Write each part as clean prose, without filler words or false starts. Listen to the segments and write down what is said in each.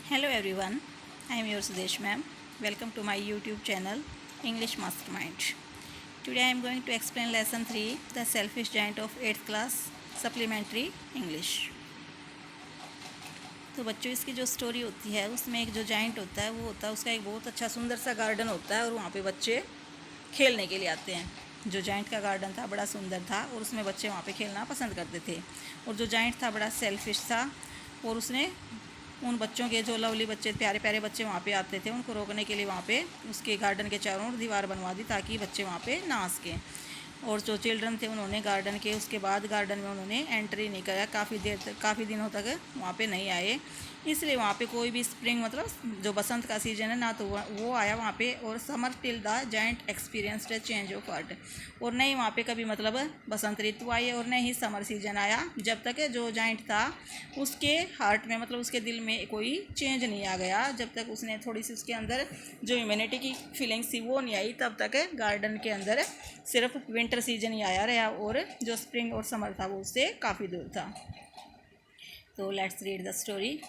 Hello everyone, I am your Sudesh ma'am. Welcome to my YouTube channel English Mastermind. Today I am going to explain lesson 3 The Selfish Giant of 8th class Supplementary English. तो बच्चों इसकी जो story होती है उसमें एक जो giant होता है वो होता है उसका एक बहुत अच्छा सुंदर सा गार्डन होता है और वहाँ पे बच्चे खेलने के लिए आते हैं। जो जाइंट का गार्डन था बड़ा सुंदर था और उसमें बच्चे वहाँ पे खेलना पसंद करते थे। और जो जाइंट था बड़ा सेल्फिश था और उसने उन बच्चों के जो लवली बच्चे प्यारे प्यारे बच्चे वहाँ पे आते थे उनको रोकने के लिए वहाँ पे उसके गार्डन के चारों ओर दीवार बनवा दी ताकि बच्चे वहाँ पे ना आ सकें। और जो चिल्ड्रन थे उन्होंने गार्डन के उसके बाद गार्डन में उन्होंने एंट्री नहीं करा, काफ़ी दिनों तक वहाँ पे नहीं आए। इसलिए वहाँ पे कोई भी स्प्रिंग मतलब जो बसंत का सीज़न है ना तो वो आया वहाँ पे। और summer till the giant experienced A change of heart, और नहीं वहाँ पे कभी मतलब बसंत ऋतु आई और नहीं ही समर सीजन आया जब तक जो जाइंट था उसके हार्ट में मतलब उसके दिल में कोई चेंज नहीं आ गया। जब तक उसने थोड़ी सी उसके अंदर जो ह्यूमैनिटी की फीलिंग्स थी वो नहीं आई तब तक गार्डन के अंदर सिर्फ विंटर सीजन ही आया रहा और जो स्प्रिंग और समर था वो उससे काफ़ी दूर था। तो लेट्स रीड द स्टोरी।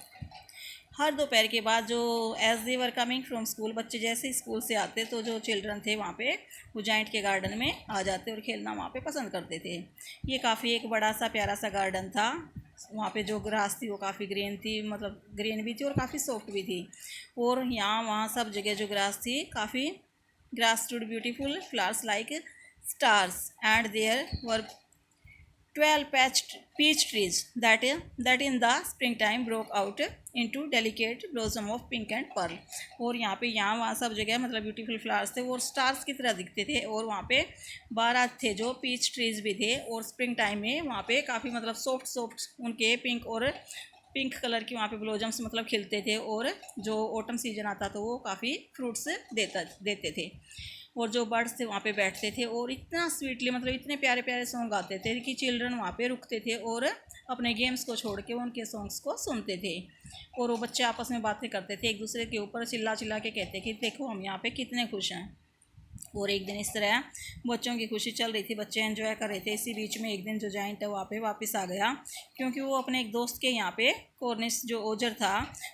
हर दोपहर के बाद जो as they were coming from school, बच्चे जैसे स्कूल से आते तो जो चिल्ड्रन थे वहाँ पे वो जाइंट के गार्डन में आ जाते और खेलना वहाँ पे पसंद करते थे। ये काफ़ी एक बड़ा सा प्यारा सा गार्डन था। वहाँ पे जो ग्रास थी वो काफ़ी ग्रीन थी, मतलब ग्रीन भी थी और काफ़ी सॉफ्ट भी थी। और यहाँ वहाँ सब जगह जो ग्रास थी काफ़ी grass stood beautiful flowers like stars, and there were 12 peach trees that in the springtime broke out into delicate blossom of pink and pearl। और यहाँ पे यहाँ वहाँ सब जगह मतलब ब्यूटीफुल फ्लावर्स थे और स्टार्स की तरह दिखते थे। और वहाँ पे 12 थे जो पीच ट्रीज भी थे और स्प्रिंग टाइम में वहाँ पे काफ़ी मतलब सॉफ्ट सॉफ्ट उनके पिंक कलर की वहाँ पे ब्लोजम्स मतलब खिलते थे। और जो ऑटम सीजन आता तो वो काफ़ी फ्रूट्स देते थे। और जो बर्ड्स थे वहाँ पे बैठते थे और इतना स्वीटली मतलब इतने प्यारे प्यारे सॉन्ग गाते थे कि चिल्ड्रन वहाँ पे रुकते थे और अपने गेम्स को छोड़ के उनके सॉन्ग्स को सुनते थे। और वो बच्चे आपस में बातें करते थे, एक दूसरे के ऊपर चिल्ला चिल्ला के कहते कि देखो हम यहाँ पे कितने खुश हैं। और एक दिन इस तरह बच्चों की खुशी चल रही थी, बच्चे एंजॉय कर रहे थे। इसी बीच में एक दिन जो जाइंट है वहाँ पे वापस आ गया क्योंकि वो अपने एक दोस्त के यहाँ पे कॉर्निश जो ओजर था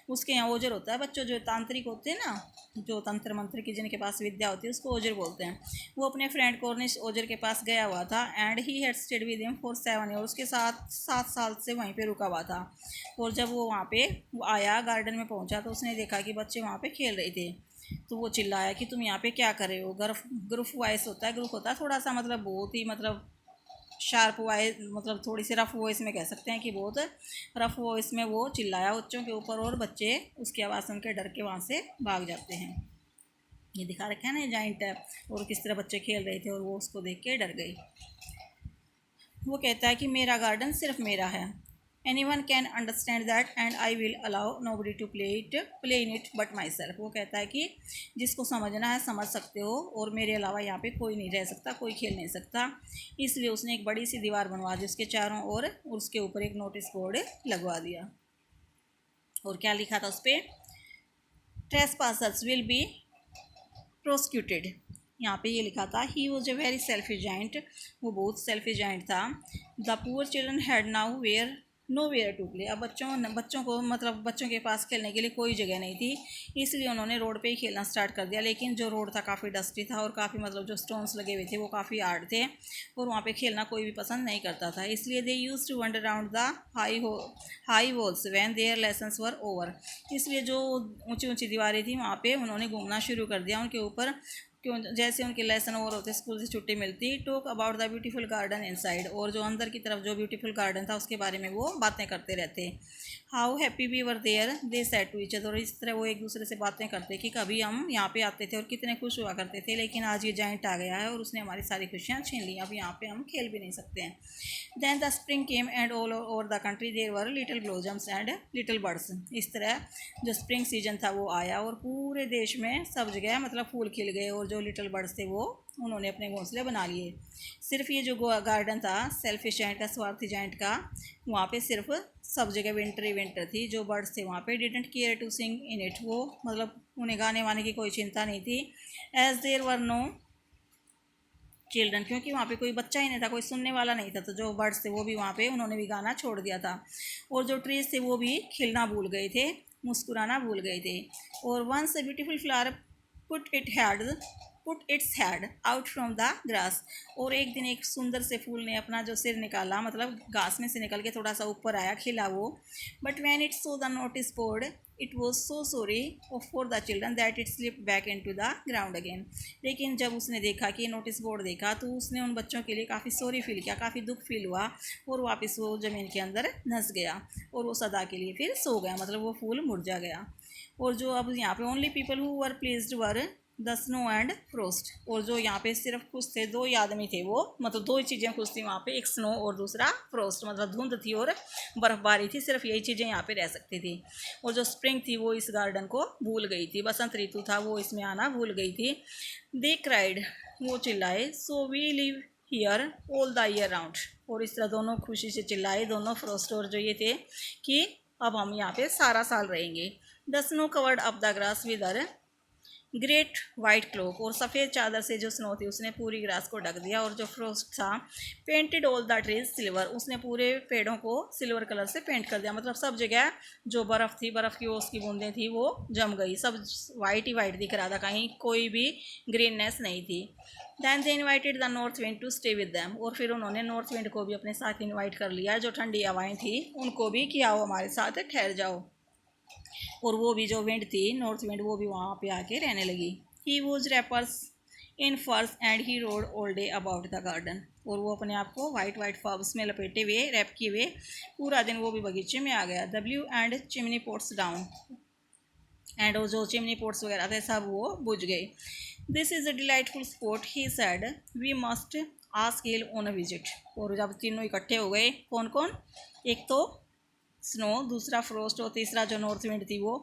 उसके यहाँ ओजर होता है बच्चों जो तांत्रिक होते हैं ना, जो तंत्र मंत्र की जिनके पास विद्या होती है उसको ओजर बोलते हैं। वो अपने फ्रेंड कॉर्निश ओजर के पास गया हुआ था and he had stayed with him for 7 year, उसके साथ 7 साल से वहीं पे रुका हुआ था। और जब वो वहाँ पे आया गार्डन में पहुँचा तो उसने देखा कि बच्चे वहाँ पे खेल रहे थे। तो वो चिल्लाया कि तुम यहाँ पे क्या कर रहे हो। ग्रुप वॉइस होता है, ग्रुप होता है थोड़ा सा मतलब बहुत ही मतलब शार्प वॉइस, मतलब थोड़ी सी रफ वॉइस में कह सकते हैं कि बहुत रफ वॉइस में वो चिल्लाया बच्चों के ऊपर और बच्चे उसकी आवाज़ सुन के डर के वहाँ से भाग जाते हैं। ये दिखा रखा है ना जाइंट है और किस तरह बच्चे खेल रहे थे और वो उसको देख के डर गई। वो कहता है कि मेरा गार्डन सिर्फ मेरा है, anyone can understand that and I will allow nobody to play in it but myself। वो कहता है कि जिसको समझना है समझ सकते हो और मेरे अलावा यहाँ पे कोई नहीं रह सकता, कोई खेल नहीं सकता। इसलिए उसने एक बड़ी सी दीवार बनवा दी उसके चारों ओर और उसके ऊपर एक नोटिस बोर्ड लगवा दिया। और क्या लिखा था उस पर, ट्रेसपासर्स विल बी प्रोसिक्यूटेड। यहाँ पे ये लिखा था he was a very selfish giant, वो बहुत सेल्फिश जाइंट था। The poor children had now where nowhere to play. अब बच्चों को मतलब बच्चों के पास खेलने के लिए कोई जगह नहीं थी, इसलिए उन्होंने रोड पे ही खेलना स्टार्ट कर दिया। लेकिन जो रोड था काफ़ी डस्टी था और काफ़ी मतलब जो स्टोन्स लगे हुए थे वो काफ़ी हार्ड थे और वहाँ पे खेलना कोई भी पसंद नहीं करता था। इसलिए they use to wonder around the high walls when their lessons were over. इसलिए जो ऊंची ऊंची दीवारें थी वहाँ पे उन्होंने घूमना शुरू कर दिया उनके ऊपर। क्यों, जैसे उनके लेसन ओवर होते स्कूल से छुट्टी मिलती। Talk about the beautiful garden inside, और जो अंदर की तरफ जो ब्यूटीफुल गार्डन था उसके बारे में वो बातें करते रहते। How happy we were there they said to each other, और इस तरह वो एक दूसरे से बातें करते कि कभी हम यहाँ पे आते थे और कितने खुश हुआ करते थे, लेकिन आज ये जाइंट आ गया है और उसने हमारी सारी खुशियाँ छीन ली, अब यहाँ पे हम खेल भी नहीं सकते हैं। Then the spring came and all over the country there were little blossoms and little birds. इस तरह जो स्प्रिंग सीजन था वो आया और पूरे देश में सब जगह मतलब फूल खिल गए और जो लिटिल बर्ड्स थे वो उन्होंने अपने घोंसले बना लिए। सिर्फ ये जो गार्डन था सेल्फिश जाइंट का, स्वार्थी जाइंट का, वहाँ पे सिर्फ सब जगह विंटर ही विंटर थी। जो बर्ड्स थे वहाँ पे didn't care to sing in it, वो मतलब उन्हें गाने वाने की कोई चिंता नहीं थी। As there were no children, क्योंकि वहाँ पे कोई बच्चा ही नहीं था, कोई सुनने वाला नहीं था। तो जो बर्ड्स थे वो भी वहाँ पे उन्होंने भी गाना छोड़ दिया था और जो ट्रीज थे वो भी खिलना भूल गए थे। मुस्कुराना भूल गए थे। और once a beautiful flower put it head put its head out from the grass. और एक दिन एक सुंदर से फूल ने अपना जो सिर निकाला, मतलब घास में से निकल के थोड़ा सा ऊपर आया, खिला वो। But when it saw the notice board it was so sorry for the children that it slip back into the ground again. लेकिन जब उसने देखा कि नोटिस बोर्ड देखा तो उसने उन बच्चों के लिए काफ़ी सॉरी फील किया, काफ़ी दुख फील हुआ, और वापस वो ज़मीन के अंदर धंस गया और वो सदा के लिए फिर सो गया, मतलब वो फूल मुरझा गया। और जो अब यहाँ पे only people who were pleased were the snow and frost. और जो यहाँ पे सिर्फ खुश थे, दो ही आदमी थे वो, मतलब दो ही चीज़ें खुश थी वहाँ पे, एक स्नो और दूसरा फ्रोस्ट, मतलब धुंध थी और बर्फबारी थी, सिर्फ यही चीज़ें यहाँ पे रह सकती थी। और जो स्प्रिंग थी वो इस गार्डन को भूल गई थी, बसंत ऋतु था वो इसमें आना भूल गई थी। दे क्राइड, वो चिल्लाए, so we live here all the year round. और इस तरह दोनों खुशी से चिल्लाए, दोनों फ्रोस्ट और जो ये थे, कि अब हम यहाँ पे सारा साल रहेंगे। The snow covered up the grass with her great white cloak. और सफ़ेद चादर से जो स्नो थी उसने पूरी ग्रास को ढक दिया। और जो फ्रोस्ट था, painted all the trees silver, उसने पूरे पेड़ों को सिल्वर कलर से पेंट कर दिया, मतलब सब जगह जो बर्फ़ थी, बर्फ़ की ओस की बूंदें थी, वो जम गई, सब वाइट ही वाइट दिख रहा था, कहीं कोई भी ग्रीननेस नहीं थी। Then they invited the north wind to stay with them. और फिर उन्होंने नॉर्थ विंड को भी अपने साथ इन्वाइट कर लिया, जो ठंडी हवाएं थी उनको भी, कि आओ हमारे साथ ठहर जाओ। और वो भी जो विंड थी, नॉर्थ विंड, वो भी वहाँ पे आके रहने लगी। ही वॉज रैपर्स इन फर्स and he road all day about the garden. और वो अपने आप को वाइट वाइट फर्स में लपेटे हुए, रैप किए हुए, पूरा दिन वो भी बगीचे में आ गया। The blew and chimney pots down, and वो जो चिमनी पोट्स वगैरह थे सब वो बुझ गए। This is a delightful spot, he said, we must ask hail on a visit. और जब तीनों इकट्ठे हो गए, कौन कौन, एक तो स्नो, दूसरा फ्रोस्ट, और तीसरा जो नॉर्थ विंड थी वो,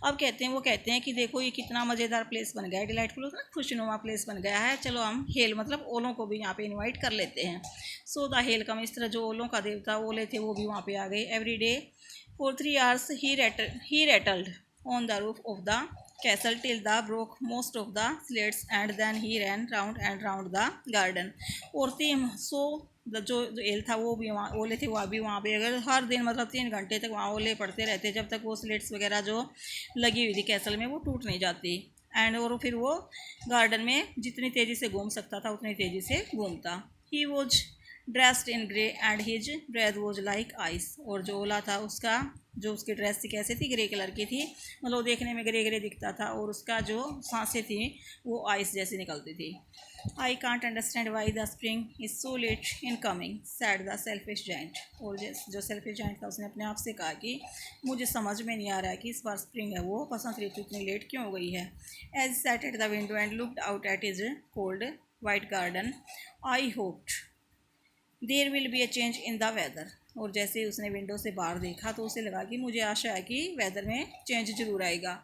अब वो कहते हैं कि देखो ये कितना मज़ेदार प्लेस बन गया है, डिलाइटफुल होता है, खुशनुमा प्लेस बन गया है, चलो हम हेल, मतलब ओलों को भी यहाँ पे इनवाइट कर लेते हैं। सो द हेल कम, इस तरह जो ओलों का देवता ओले थे वो भी वहाँ पे आ गए। Every day for 3 hours he rattled on the roof of the castle till the broke most of the slates, and then he ran round and round the garden। और तीन सो जो एल था वो भी वहाँ, ओले थे वो भी वहाँ पे, अगर हर दिन मतलब 3 घंटे तक वहाँ ओले पड़ते रहते, जब तक वो स्लेट्स वगैरह जो लगी हुई थी कैसल में वो टूट नहीं जाती। एंड और फिर वो गार्डन में जितनी तेज़ी से घूम सकता था उतनी तेज़ी से घूमता। He was dressed in grey and his breath was like ice. और जो ओला था उसका, जो उसकी ड्रेस थी कैसे थी, ग्रे कलर की थी, मतलब देखने में ग्रे ग्रे दिखता था, और उसका जो सांसें थी वो आइस जैसी निकलती थी। I can't understand why the spring is so let in coming, sad the selfish giant. और जो सेल्फिश जाइंट था उसने अपने आप से कहा कि मुझे समझ में नहीं आ रहा है कि इस बार स्प्रिंग है वो बसंत ऋतु इतनी लेट क्यों हो गई है। As sat at the window and looked out at his cold white garden, I hoped there will be a change in the weather. और जैसे ही उसने विंडो से बाहर देखा तो उसे लगा कि मुझे आशा है कि वेदर में चेंज जरूर आएगा।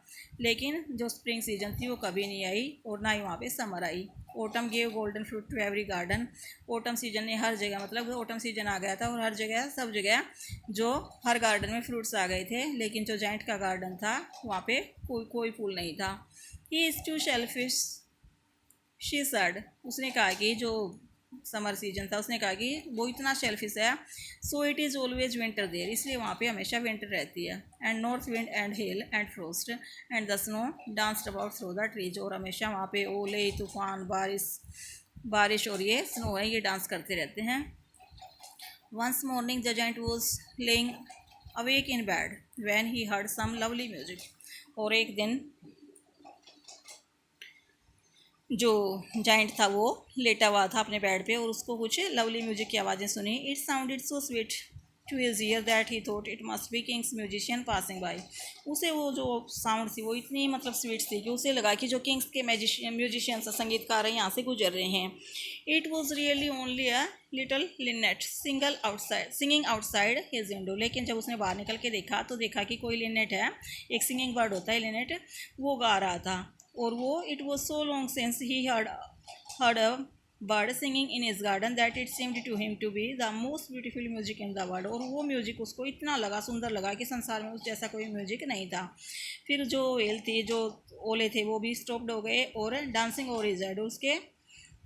लेकिन जो स्प्रिंग सीजन थी वो कभी नहीं आई, और ना ही वहाँ पे समर आई। Autumn gave golden fruit to every garden. Autumn season ने हर जगह, मतलब ओटम सीजन आ गया था और हर जगह, सब जगह जो हर गार्डन में फ्रूट्स आ गए थे, लेकिन जो जाइंट का गार्डन था वहाँ पे कोई फूल नहीं था। He is too selfish, she said, उसने कहा कि जो समर सीजन था, उसने कहा कि वो इतना शेल्फिश है। So it is always winter there, इसलिए वहाँ पे हमेशा विंटर रहती है। And north wind and hail and frost and the snow danced about through the trees. और हमेशा वहाँ पे ओले, तूफान, बारिश और ये स्नो है, ये डांस करते रहते हैं। Once morning the giant was lying awake in bed when he heard some lovely music. और एक दिन जो जाइंट था वो लेटा हुआ था अपने बेड पे, और उसको कुछ लवली म्यूजिक की आवाज़ें सुनी। It sounded so sweet to his ear that he thought it must be king's musician passing by. उसे वो जो साउंड थी वो इतनी मतलब स्वीट थी कि उसे लगा कि जो किंग्स के म्यूजिशियन संगीतकार हैं यहाँ से गुजर रहे हैं। It was really only a little Lynette singing outside his window. लेकिन जब उसने बाहर निकल के देखा तो देखा कि कोई लिनेट है, एक सिंगिंग बर्ड होता है लिनेट, वो गा रहा था। और वो it was so long since he heard a bird singing in his garden that it seemed to him to be the most beautiful music in the world. और वो म्यूजिक उसको इतना लगा, सुंदर लगा, कि संसार में उस जैसा कोई म्यूजिक नहीं था। फिर जो वेल थी, जो ओले थे, वो भी स्टॉप्ड हो गए और डांसिंग ओवर हिज हेड, उसके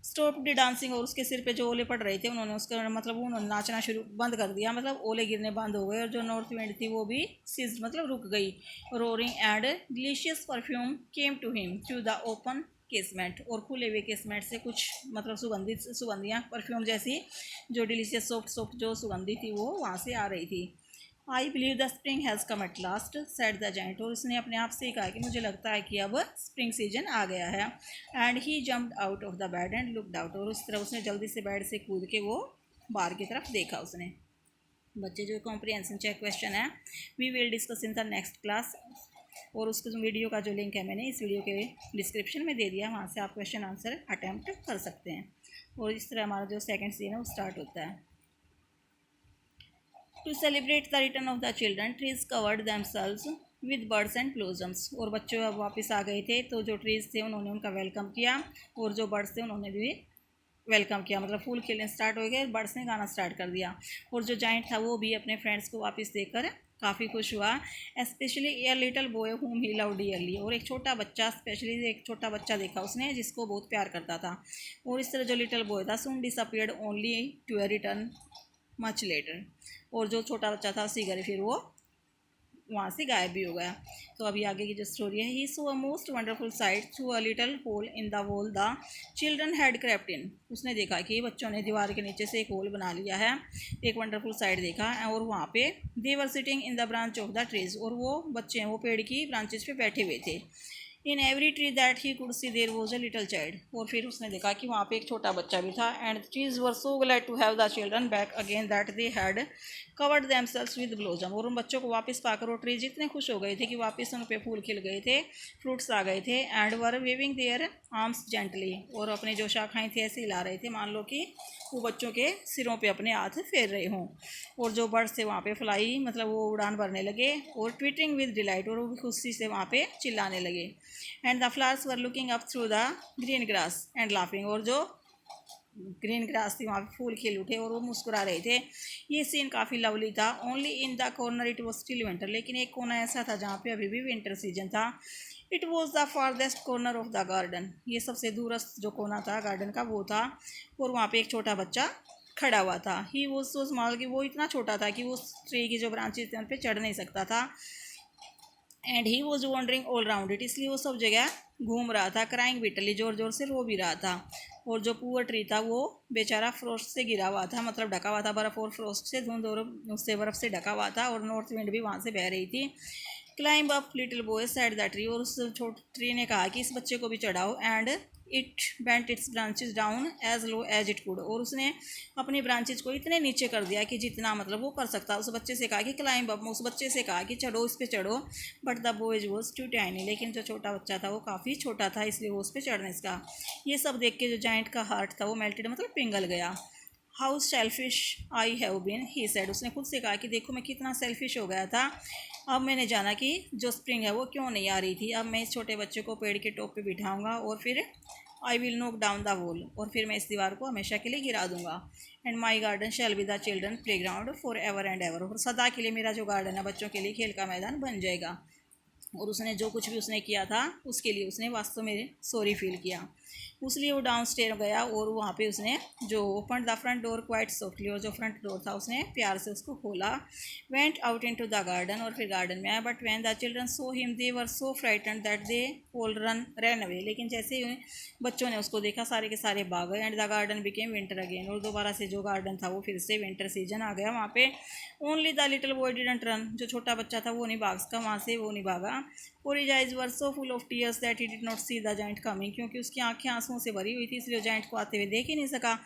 स्टॉप द डांसिंग, और उसके सिर पे जो ओले पड़ रहे थे उन्होंने उसका मतलब उन्होंने नाचना शुरू बंद कर दिया, मतलब ओले गिरने बंद हो गए, और जो नॉर्थ विंड थी वो भी सीज मतलब रुक गई। Roaring and delicious perfume came to him through the open casement, और खुले हुए केसमेंट से कुछ मतलब सुगंधियाँ परफ्यूम जैसी जो डिलीशियस सॉफ्ट सॉफ्ट जो सुगंधी थी वो वहाँ से आ रही थी। I believe the spring has come at last said the giant, और उसने अपने आप से कहा कि मुझे लगता है कि अब स्प्रिंग सीजन आ गया है। And he jumped out of the bed and looked out, और उस तरह उसने जल्दी से बेड से कूद के वो बाहर की तरफ देखा उसने। बच्चे जो कॉम्प्रिहेंशन चेक क्वेश्चन है we will discuss in the next class, और उसके वीडियो का जो लिंक है मैंने इस वीडियो के डिस्क्रिप्शन में दे दिया, वहाँ से आप क्वेश्चन आंसर अटैम्प्ट कर सकते हैं। और इस तरह हमारा जो सेकेंड सीन है वो स्टार्ट होता है। To celebrate the return of the children trees covered themselves with birds and blossoms, और बच्चे अब वापस आ गए थे तो जो ट्रीज थे उन्होंने उनका वेलकम किया, और जो बर्ड्स थे उन्होंने भी वेलकम किया, मतलब फूल खिलने स्टार्ट हो गए, बर्ड्स ने गाना स्टार्ट कर दिया। और जो जाइंट था वो भी अपने फ्रेंड्स को वापस देखकर काफ़ी खुश हुआ। स्पेशली ए लिटिल बॉय हुम ही लव डियरली, और एक छोटा बच्चा, स्पेशली एक छोटा बच्चा देखा उसने जिसको बहुत प्यार करता था। और इस तरह जो लिटिल बॉय था soon disappeared only to return much later, और जो छोटा बच्चा था उसी घर फिर वो वहाँ से गायब भी हो गया। तो अभी आगे की जो स्टोरी है, he saw a most wonderful sight through a little hole in the wall the children had crept in, उसने देखा कि बच्चों ने दीवार के नीचे से एक होल बना लिया है, एक वंडरफुल साइट देखा, और वहाँ पे they were sitting in the branch of the trees, और वो बच्चे हैं वो पेड़ की ब्रांचेस पे बैठे हुए थे। In every tree that he could see there was a little child, और फिर उसने देखा कि वहाँ पे एक छोटा बच्चा भी था। And trees were so glad to have the children back again that they had covered themselves with blossom, और उन बच्चों को वापस पाकर वो ट्रीज इतने खुश हो गए थे कि वापस उन पे फूल खिल गए थे, फ्रूट्स आ गए थे। And were waving their arms gently, और अपने जो शाखाएँ थे ऐसे हिला रहे थे मान लो कि वो बच्चों के सिरों पे अपने हाथ फेर रहे हों। और जो बर्ड्स थे वहाँ पे फ्लाई मतलब वो उड़ान भरने लगे, और ट्विटिंग विद डिलाइट, और वो भी खुशी से वहाँ पे चिल्लाने लगे। And the flowers were looking up through the green grass and laughing, और जो ग्रीन ग्रास थी वहाँ पे फूल खिल उठे और वो मुस्कुरा रहे थे। ये सीन काफ़ी लवली था। Only in the corner it was still winter, लेकिन एक कोना ऐसा था जहाँ पे अभी भी विंटर सीजन था। It was the farthest corner of the garden, ये सबसे दूरस्थ जो कोना था गार्डन का वो था, और वहाँ पे एक छोटा बच्चा खड़ा हुआ था। ही वॉज सो स्मॉल कि वो इतना छोटा था कि वो ट्री की जो ब्रांचेज थे उन पर चढ़ नहीं सकता था। And he was wandering all round it, इसलिए वो सब जगह घूम रहा था। क्राइंग बिटरली, जोर जोर से रो भी रहा था। और जो पुअर ट्री था वो बेचारा फ्रोस्ट से गिरा हुआ था, मतलब ढका हुआ था बर्फ़ और फ्रोस्ट से, धुंध और उससे बर्फ़ से ढका हुआ था, और नॉर्थ विंड भी वहाँ से बह रही थी। Climb up little boy said the tree, और उस छोटे ट्री ने कहा कि इस बच्चे को भी चढ़ाओ। And it bent its branches down as low as it could, और उसने अपनी ब्रांचेज को इतने नीचे कर दिया कि जितना मतलब वो कर सकता। उस बच्चे से कहा कि क्लाइंब अप, उस बच्चे से कहा कि चढ़ो इस पे चढ़ो। But the boys was too tiny, लेकिन जो छोटा बच्चा था वो काफ़ी छोटा था, इसलिए वो उस पर चढ़ नहीं सका। ये सब देख के जो जाइंट का हार्ट था वो मेल्टेड मतलब पिघल गया। How selfish I have been he said, उसने खुद से कहा कि देखो मैं कितना सेल्फिश हो गया था। अब मैंने जाना कि जो स्प्रिंग है वो क्यों नहीं आ रही थी। अब मैं इस छोटे बच्चे को पेड़ के टॉप पे बिठाऊंगा, और फिर आई विल नोक डाउन द वॉल, और फिर मैं इस दीवार को हमेशा के लिए गिरा दूंगा। And my garden shall be the children play ground for ever and ever, और सदा के लिए मेरा जो गार्डन है बच्चों के लिए खेल का मैदान बन जाएगा। और उसने जो कुछ भी उसने किया था उसके लिए उसने वास्तव में सॉरी फील किया। इसलिए वो डाउन स्टेयर गया, और वहाँ पे उसने जो open the front door quite softly, और जो फ्रंट डोर था उसने प्यार से उसको खोला। Went out into the garden, और फिर गार्डन में आया। But when the children saw him they were so frightened that they all run away, लेकिन जैसे ही बच्चों ने उसको देखा सारे के सारे भाग गए। And the garden became winter again, और दोबारा से जो गार्डन था वो फिर से विंटर सीजन आ गया वहाँ पे। Only the little boy didn't run, जो छोटा बच्चा था वो नहीं भाग सका वहाँ से, वो नहीं भागा। और his eyes were so full of tears that he did not see the giant coming, क्योंकि उसकी आंखें आंसुओं से भरी हुई थी, इसलिए जाइंट को आते हुए देख ही नहीं सका।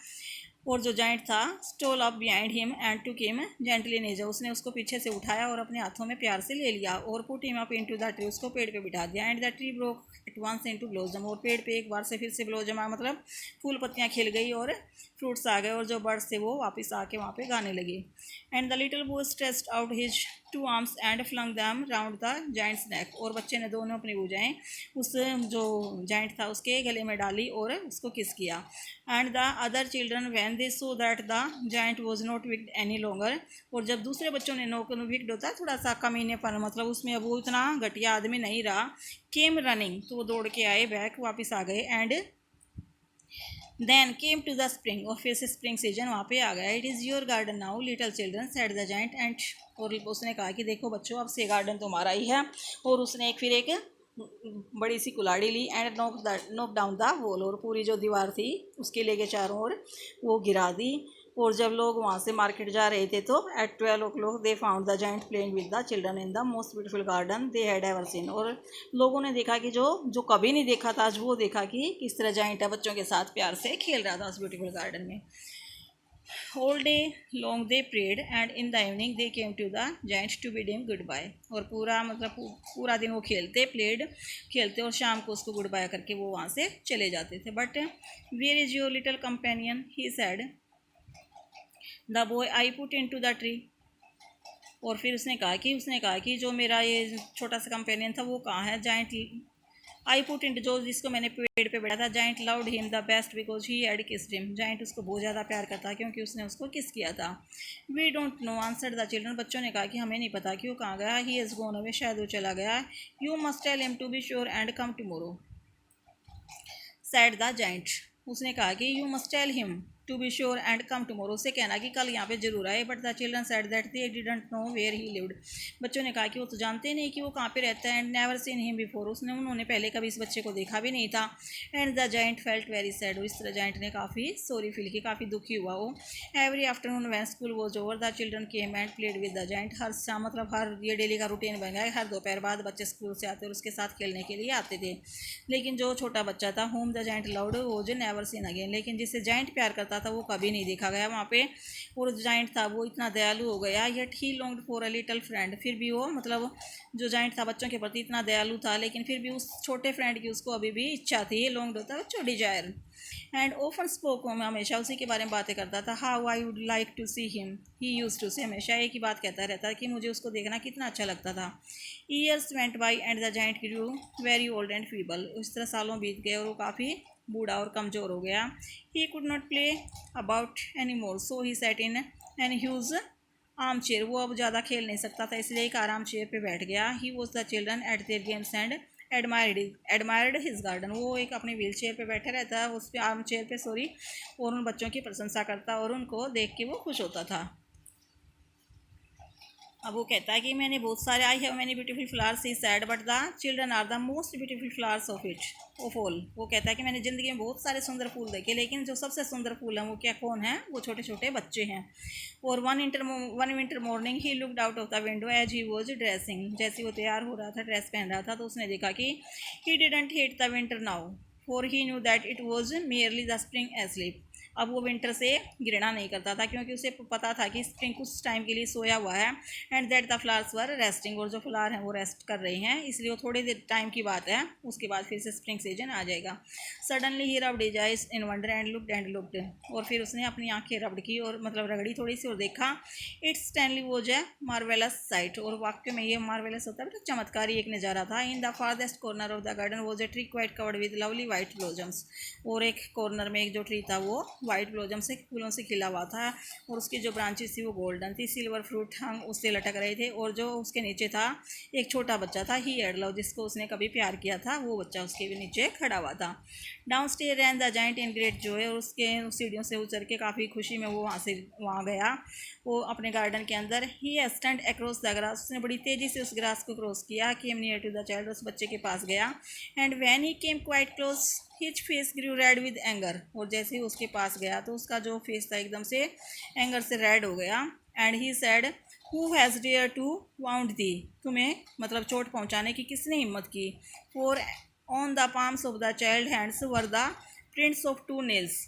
और जो जाइंट था stole up behind him and took him gently नेजा, उसने उसको पीछे से उठाया और अपने हाथों में प्यार से ले लिया, और put him up into the tree, उसको पेड़ पे बिठा दिया। And the tree broke at once into blossom, और पेड़ पे एक बार से फिर से ब्लोजम आया, मतलब फूल पत्तियाँ खिल गई और फ्रूट्स आ गए, और जो बर्ड्स थे वो वापस आके वहाँ पे गाने लगे। And the little boy stretched out his two arms and flung them round the giant's neck, और बच्चे ने दोनों अपनी भुजाएं उस जो जाइंट था उसके गले में डाली और उसको किस किया। And the other children when they so that the giant was not wicked any longer, और जब दूसरे बच्चों ने नो विक्ड होता है थोड़ा सा कमीनेपन, मतलब उसमें अब वो इतना घटिया आदमी नहीं रहा। केम रनिंग, तो वो दौड़ के आए बैक वापस आ गए। And then came to the spring, और फिर से स्प्रिंग सीजन वहाँ पे आ गया। It is your garden now little children said the giant and, और उसने कहा कि देखो बच्चों अब से गार्डन तुम्हारा ही है। और उसने फिर एक बड़ी सी कुल्हाड़ी ली and knock down the wall, और पूरी जो दीवार थी उसके लेके चारों ओर वो गिरा दी। और जब लोग वहाँ से मार्केट जा रहे थे तो at 12 o'clock they found the giant playing with the children in the most beautiful garden they had ever seen, और लोगों ने देखा कि जो जो कभी नहीं देखा था आज वो देखा कि किस तरह जाइंट बच्चों के साथ प्यार से खेल रहा था उस ब्यूटीफुल गार्डन में। All day long they prayed and in the evening they came to the giant to bid him goodbye, और पूरा मतलब पूरा दिन वो खेलते और शाम को उसको गुड बाय करके वो वहाँ से चले जाते थे। But where is your little companion he said, the boy I put into the tree, और फिर उसने कहा कि जो मेरा ये छोटा सा कंपेनियन था वो कहाँ है। जाइंट आई पुट इन, जो जिसको मैंने पेड़ पे बैठा था, giant loved him the best because he had kissed him, giant उसको बहुत ज़्यादा प्यार करता क्योंकि उसने उसको किस किया था। We don't know answered the children, बच्चों ने कहा कि हमें नहीं पता कि वो कहाँ गया। ही इज़ गोन अवे, शायद वो चला गया। You must tell him to be sure and come tomorrow said the giant, उसने कहा कि you must tell him to be sure and come tomorrow, उससे कहना कि कल यहाँ पे जरूर आए। But the children said that they didn't know where he lived, बच्चों ने कहा कि वो तो जानते नहीं कि वो कहाँ पे रहता है। And never seen him before, उन्होंने पहले कभी इस बच्चे को देखा भी नहीं था। And the giant felt very sad, इस तरह जाइंट ने काफ़ी सॉरी फील की, काफ़ी दुखी हुआ वो। Every afternoon when school was over the children came and played with the giant, हर शाम मतलब हर ये डेली का रूटीन बन गया, हर दोपहर बाद बच्चे स्कूल से आते और उसके साथ खेलने के लिए आते थे। लेकिन जो छोटा बच्चा था होम द जाइंट लव्ड वो जो नेवर सीन अगेन, लेकिन जिससे जाइंट प्यार करता था वो कभी नहीं देखा गया वहाँ पे। और जाइंट था वो इतना दयालु हो गया, yet he longed for a little friend, फिर भी वो मतलब जो जाइंट था बच्चों के प्रति इतना दयालु था, लेकिन फिर भी उस छोटे फ्रेंड की उसको अभी भी इच्छा थी। लॉन्ग्ड होता है बच्चों डिजायर। एंड ओफन स्पोक, में हमेशा उसी के बारे में बातें करता था। How I would like to see him he use to say, हमेशा एक ही बात कहता रहता कि मुझे उसको देखना कितना अच्छा लगता था। Years went by and the giant grew very old and feeble, इस तरह सालों बीत गए और वो काफ़ी बूढ़ा और कमज़ोर हो गया। He could not play about any more so he set in an huge arm chair, वो अब ज़्यादा खेल नहीं सकता था इसलिए एक आराम चेयर पे बैठ गया। He was the children eight there games and admired his garden, वो एक अपने व्हील चेयर पे बैठा रहता है, उस पर आर्म चेयर पे सॉरी, और उन बच्चों की प्रशंसा करता और उनको देख के वो खुश होता था। अब वो कहता है कि मैंने बहुत सारे I have many beautiful flowers he said but the children are the most beautiful flowers of all, वो कहता है कि मैंने ज़िंदगी में बहुत सारे सुंदर फूल देखे लेकिन जो सबसे सुंदर फूल हैं वो क्या कौन है, वो छोटे छोटे बच्चे हैं। और one winter morning he looked out of the window as he was dressing, जैसे वो तैयार हो रहा था ड्रेस पहन रहा था तो उसने देखा कि he didn't hate the winter now for he knew that it was merely the spring asleep, अब वो विंटर से घृणा नहीं करता था क्योंकि उसे पता था कि स्प्रिंग कुछ टाइम के लिए सोया हुआ है। And that the flowers were resting, और जो फ्लावर हैं वो रेस्ट कर रहे हैं, इसलिए वो थोड़ी देर टाइम की बात है, उसके बाद फिर से स्प्रिंग सीजन आ जाएगा। Suddenly he rubbed his eyes in wonder and looked, और फिर उसने अपनी आंखें रब्ड की और मतलब रगड़ी थोड़ी सी और देखा। It's Stanley was a marvellous site, और वाक्य में ये मार्वेलस होता है बेटा चमत्कारी एक नज़ारा था। In the farthest corner of the garden was a tree quite covered with lovely white blossoms, और एक कॉर्नर में एक जो ट्री था वो वाइट ब्लोजम से फूलों से खिला हुआ था और उसकी जो ब्रांचेस थी वो गोल्डन थी, सिल्वर फ्रूट हंग उससे लटक रहे थे। और जो उसके नीचे था एक छोटा बच्चा था ही एड लव, जिसको उसने कभी प्यार किया था, वो बच्चा उसके भी नीचे खड़ा हुआ था। Down stair ran the giant in great joy, और उसके सीढ़ियों से उतर के काफ़ी खुशी में वो वहाँ गया वो अपने गार्डन के अंदर। He stand across the grass, उसने बड़ी तेज़ी से उस ग्रास को क्रॉस किया। Came near to the child, उस बच्चे के पास गया। And when he came quite close his face grew red with anger, और जैसे ही उसके पास गया तो उसका जो फेस था एकदम से एंगर से रेड हो गया। And he said who has dare to wound thee, तुम्हें मतलब चोट पहुंचाने की किसने हिम्मत की। For on the palms of the child hands were the prints of two nails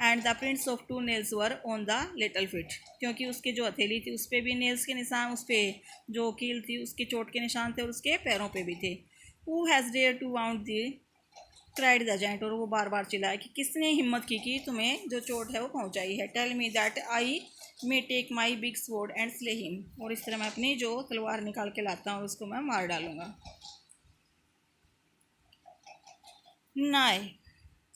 and the prints of two nails were on the little feet, क्योंकि उसकी जो हथेली थी उस पर भी नेल्स के निशान, उस पर जो कील थी उसके चोट के निशान थे और उसके पैरों पे भी थे। Who has dare to wound thee cried the giant, और वो बार बार चिल्लाया कि किसने हिम्मत की कि तुम्हें जो चोट है वो पहुंचाई है। Tell me that I may take my big sword and slay him, और इस तरह मैं अपनी जो तलवार निकाल के लाता हूँ उसको मैं मार डालूंगा। नाई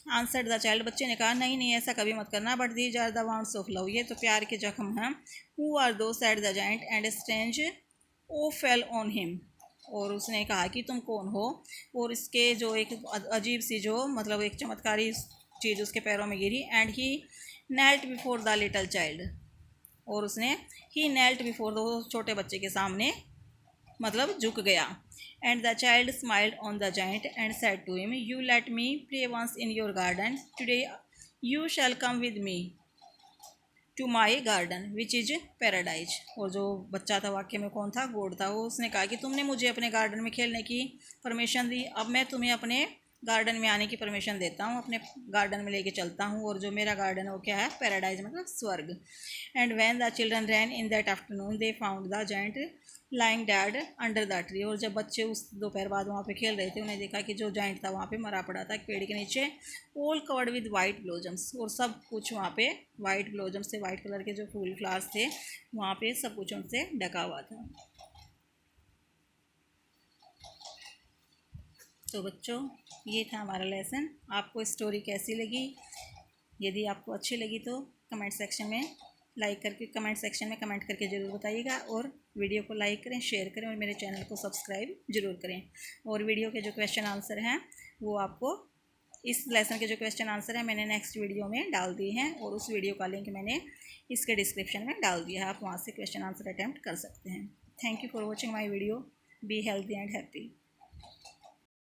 आंसर द चाइल्ड, बच्चे ने कहा नहीं नहीं ऐसा कभी मत करना। But these are the wounds of love, ये तो प्यार के जख्म हैं। Who are thou said the giant and strange awe fell on him, और उसने कहा कि तुम कौन हो, और इसके जो एक अजीब सी जो मतलब एक चमत्कारी चीज़ उसके पैरों में गिरी। And he knelt before the little child, और उसने ही नेल्ट बिफोर द, छोटे बच्चे के सामने मतलब झुक गया। And the child smiled on the giant and said to him, you let me play once in your garden, today you shall come with me to my garden which is paradise. और जो बच्चा था वाक्य में कौन था, God था। वो उसने कहा कि तुमने मुझे अपने गार्डन में खेलने की परमिशन दी, अब मैं तुम्हें अपने गार्डन में आने की परमिशन देता हूँ, अपने गार्डन में लेके चलता हूँ। और जो मेरा गार्डन है वो क्या है, पैराडाइज मतलब स्वर्ग। And when the children ran in that afternoon they found the giant lying dead under the tree. और जब बच्चे उस दोपहर बाद वहाँ पे खेल रहे थे, उन्हें देखा कि जो जाइंट था वहाँ पे मरा पड़ा था एक पेड़ के नीचे, all covered with white blossoms. और सब कुछ वहाँ पे वाइट ब्लोजम से, वाइट कलर के जो फूल फ्लावर्स थे वहाँ पे सब कुछ उनसे ढका हुआ था। तो बच्चों, ये था हमारा लेसन। आपको स्टोरी कैसी लगी? यदि आपको अच्छी लगी तो कमेंट सेक्शन में कमेंट सेक्शन में कमेंट करके ज़रूर बताइएगा। और वीडियो को लाइक करें, शेयर करें और मेरे चैनल को सब्सक्राइब ज़रूर करें। और वीडियो के जो क्वेश्चन आंसर हैं वो आपको, इस लेसन के जो क्वेश्चन आंसर है मैंने नेक्स्ट वीडियो में डाल दिए हैं, और उस वीडियो का लिंक मैंने इसके डिस्क्रिप्शन में डाल दिया है, आप वहाँ से क्वेश्चन आंसर अटैम्प्ट कर सकते हैं। Thank you for watching my video. Be healthy and happy.